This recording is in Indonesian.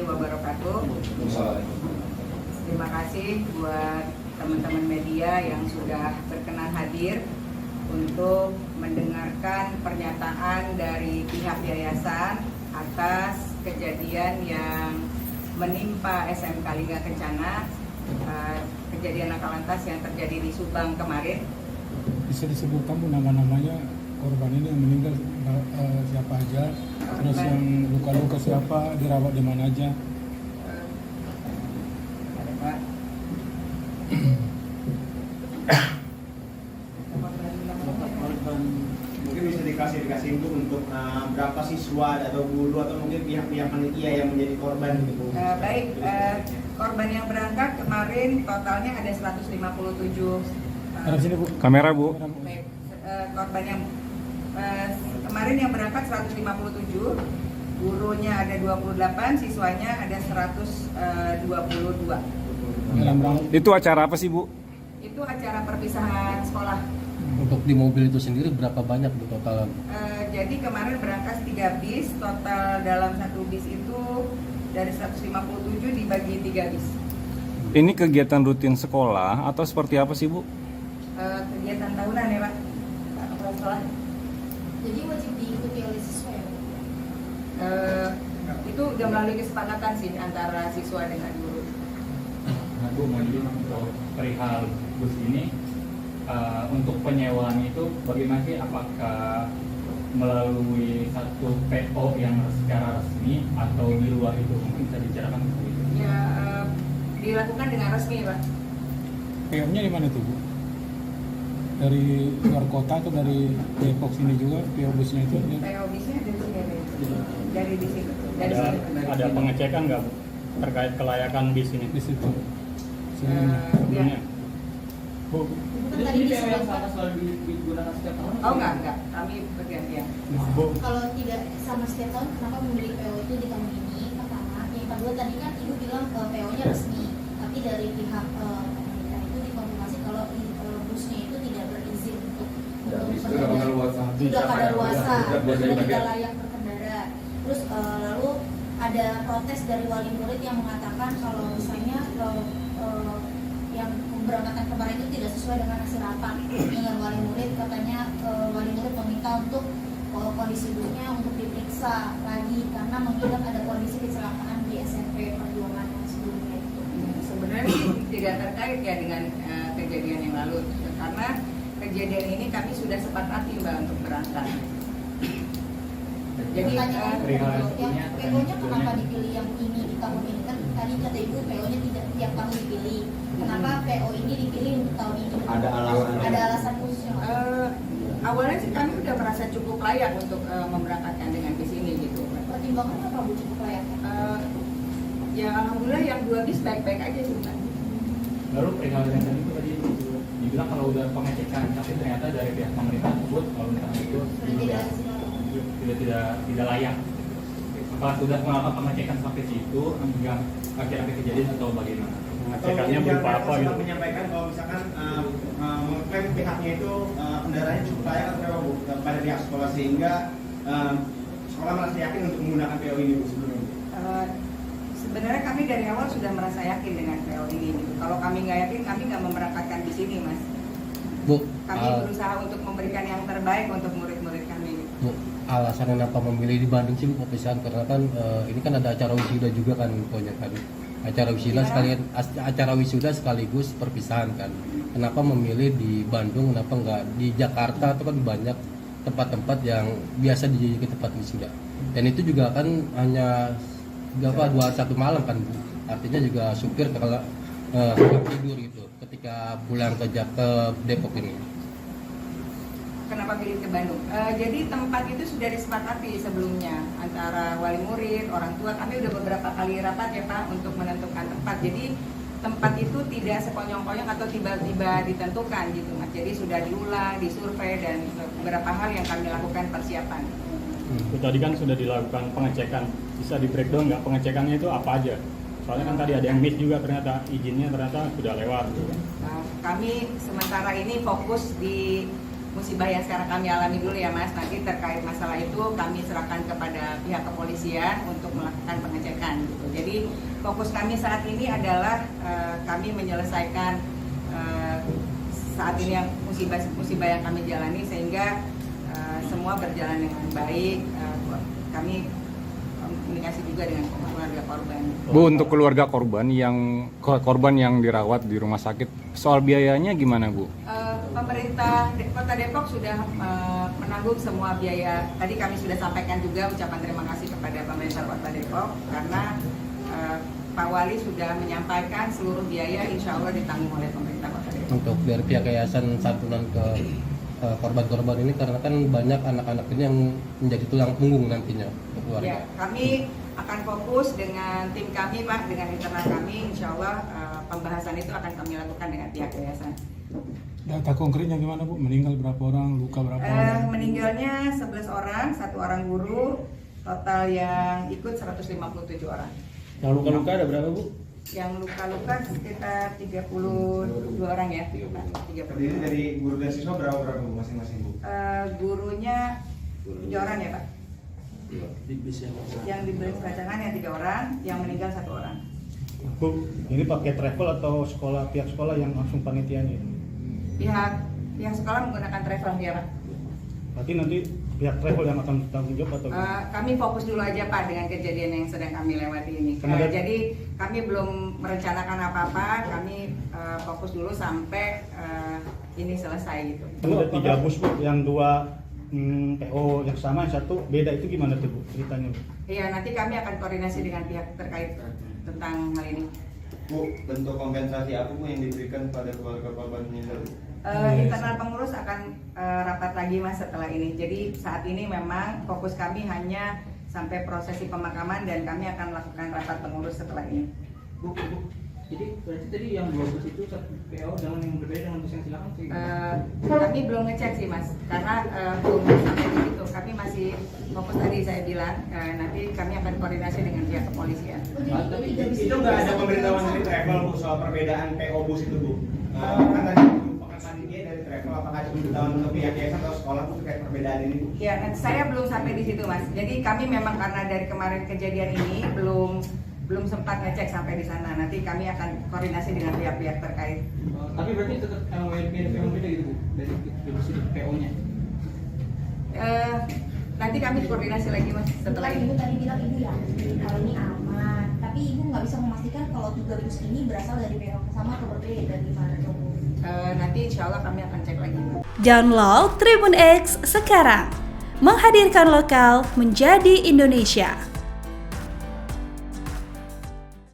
wabarakatuh. Terima kasih buat teman-teman media yang sudah berkenan hadir untuk mendengarkan pernyataan dari pihak yayasan atas kejadian yang menimpa SMK Lingga Kencana, kejadian laka lantas yang terjadi di Subang kemarin. Bisa disebutkan Bu nama-namanya korban ini yang meninggal siapa aja, terus yang luka-luka siapa, dirawat di mana aja? Ada Pak. Mungkin bisa dikasih info untuk berapa siswa atau guru atau mungkin pihak-pihak panitia yang menjadi korban gitu. Baik, korban yang berangkat kemarin totalnya ada 157. Ada sini Bu. Kamera Bu. Baik, korban yang kemarin yang berangkat 157, gurunya ada 28, siswanya ada 122. Itu acara apa sih Bu? Itu acara perpisahan sekolah. Untuk di mobil itu sendiri berapa banyak Bu total? Jadi kemarin berangkat 3 bis, total dalam satu bis itu dari 157 dibagi 3 bis. Ini kegiatan rutin sekolah atau seperti apa sih Bu? Kegiatan tahunan ya Pak, kepala sekolah. Jadi wajib diikuti oleh siswa ya? Itu udah melalui kesepakatan sih antara siswa dengan guru. Nah, Bu, mau jadi untuk perihal bus ini untuk penyewaan itu bagaimana sih? Apakah melalui satu PO yang secara resmi atau di luar itu? Mungkin bisa dibicarakan begitu. Ya, dilakukan dengan resmi Pak. PO-nya di mana tuh Bu? Dari luar kota atau dari Depok sini juga PO busnya itu? PO bisnya dari sini, dari di sini. Dari sini. Ada pengecekan nggak Bu terkait kelayakan bis ini? Di situ. Ya. Bu, Bukan tadi disebut digunakan setiap tahun? Oh enggak, kami bergantian. Bu. kalau tidak sama setiap tahun kenapa memilih PO itu di tahun ini? Pertama, yang kedua tadi kan Ibu bilang PO-nya resmi, tapi dari pihak pemerintah itu dikonfirmasi kalau busnya itu tidak berizin untuk sudah kadaluarsa, sudah tidak layak berkendara. Terus lalu ada protes dari wali murid yang mengatakan kalau misalnya yang pemberangkatan kemarin itu tidak sesuai dengan hasil rapat dengan wali murid. Katanya wali murid meminta untuk kondisi busnya untuk diperiksa lagi karena mengingat ada kondisi kecelakaan di SMP Perjuangan yang sebelumnya itu. Sebenarnya sih tidak terkait ya dengan kejadian yang lalu, karena kejadian ini kami sudah sepakati Mbak untuk berangkat. Jadi yang PO-nya kenapa dipilih yang ini di tahun ini? Kan tadi kata Ibu PO-nya tidak tiap tahun dipilih. Kenapa PO ini dipilih untuk tahun ini? Ada alasan? Ada alasan khususnya? awalnya sih kami udah merasa cukup layak untuk memberangkatkan dengan bis ini gitu. Pertimbangannya apa Bu cukup layak? Ya alhamdulillah yang 2 bis baik-baik aja sih Mbak. Lalu perihal yang tadi itu tadi dibilang kalau udah pengecekan, tapi ternyata dari pihak pemerintah tersebut kalau misalnya itu tidak layak. Apakah sudah melakukan pengecekan sampai situ hingga akhir-akhir kejadian atau bagaimana? Pengecekannya berupa apa gitu? Menyampaikan kalau misalkan mengklaim pihaknya itu kendaraannya cukup layak atau berapa Bu pada pihak sekolah sehingga sekolah merasa yakin untuk menggunakan PO ini Bu sebelumnya. Sebenarnya kami dari awal sudah merasa yakin dengan PO ini. Kalau kami nggak yakin, kami nggak memberangkatkan di sini, Mas. Bu, Kami berusaha untuk memberikan yang terbaik untuk murid-murid kami. Bu, alasan kenapa memilih di Bandung sih Bu perpisahan? Karena kan ini kan ada acara wisuda juga kan pokoknya kan. Acara wisuda sekalian acara wisuda sekaligus perpisahan kan. Kenapa memilih di Bandung? Kenapa nggak di Jakarta? Itu kan banyak tempat-tempat yang biasa dijadikan tempat wisuda. Dan itu juga kan hanya 1 malam kan Bu. Artinya juga supir kalau tidur gitu ketika pulang ke Depok ini. Kenapa pilih ke Bandung? Jadi tempat itu sudah disepakati sebelumnya antara wali murid, orang tua. Kami udah beberapa kali rapat ya Pak untuk menentukan tempat. Jadi tempat itu tidak sekonyong-konyong atau tiba-tiba ditentukan gitu Mas. Jadi sudah diulang, disurvei dan beberapa hal yang kami lakukan persiapan. Tadi kan sudah dilakukan pengecekan, bisa di breakdown nggak pengecekannya itu apa aja? Soalnya kan tadi ada yang miss juga ternyata izinnya ternyata sudah lewat. Kami sementara ini fokus di musibah yang sekarang kami alami dulu ya Mas. Nanti terkait masalah itu kami serahkan kepada pihak kepolisian untuk melakukan pengecekan gitu. Jadi fokus kami saat ini adalah kami menyelesaikan saat ini yang musibah yang kami jalani sehingga semua berjalan dengan baik. Kami komunikasi juga dengan keluarga korban. Bu, untuk keluarga korban yang dirawat di rumah sakit, soal biayanya gimana Bu? Pemerintah Kota Depok sudah menanggung semua biaya. Tadi kami sudah sampaikan juga ucapan terima kasih kepada pemerintah Kota Depok karena Pak Wali sudah menyampaikan seluruh biaya insya Allah ditanggung oleh pemerintah Kota Depok. Untuk dari pihak yayasan santunan ke korban-korban ini karena kan banyak anak-anak ini yang menjadi tulang punggung nantinya untuk keluarga. Ya, kami akan fokus dengan tim kami Pak, dengan internal kami, insya Allah pembahasan itu akan kami lakukan dengan pihak yayasan. Data konkretnya gimana Bu? Meninggal berapa orang, luka berapa orang? Meninggalnya 11 orang, 1 orang guru, total yang ikut 157 orang. Yang luka-luka ada berapa Bu? Yang luka-luka sekitar 32 orang ya. Terdiri dari guru dan siswa berapa Bu masing-masing Bu? Gurunya 3 orang ya Pak. Yang diberi rancangan yang 3 orang, yang meninggal 1 orang. Bu, ini pakai travel atau pihak sekolah yang langsung panitianya? Pihak sekolah menggunakan travel ya Pak. Berarti nanti pihak travel yang akan bertanggung jawab atau? Kami fokus dulu aja Pak dengan kejadian yang sedang kami lewati ini. Jadi kami belum merencanakan apa-apa, kami fokus dulu sampai ini selesai gitu. Ada 3 bus Bu, yang 2 PO yang sama, yang 1 beda, itu gimana tuh Bu ceritanya Bu? Iya, nanti kami akan koordinasi dengan pihak terkait tentang hal ini. Bu, bentuk kompensasi apa Bu yang diberikan pada keluarga korban meninggal? Internal pengurus akan rapat lagi Mas setelah ini. Jadi saat ini memang fokus kami hanya sampai prosesi pemakaman dan kami akan melakukan rapat pengurus setelah ini. Bu. Jadi berarti tadi yang 2 bus itu satu PO dengan yang berbeda dengan bus yang silakan sih? Kami belum ngecek sih Mas, karena belum sampai di situ. Kami masih fokus tadi saya bilang, nanti kami akan koordinasi dengan pihak kepolisian. Tapi itu nggak ada pemberitahuan dari travel Bu soal perbedaan PO bus itu Bu? Kan tadi merupakan panitia dari travel, apakah itu pemberitahuan untuk pihak yayasan atau sekolah Bu terkait perbedaan ini Bu? Ya, saya belum sampai di situ Mas. Jadi kami memang karena dari kemarin kejadian ini belum sempat ngecek sampai di sana. Nanti kami akan koordinasi dengan pihak-pihak terkait. Tapi berarti tetap WLP dan PO beda gitu Bu dari sudut PO-nya? Nanti kami koordinasi lagi Mas setelah Ibu ini. tadi bilang Ibu yakin kalau ini aman, tapi Ibu nggak bisa memastikan kalau 3 bus ini berasal dari PO sama atau berbeda dari mana dong? Nanti insya Allah kami akan cek lagi. Download Tribun X sekarang, menghadirkan lokal menjadi Indonesia.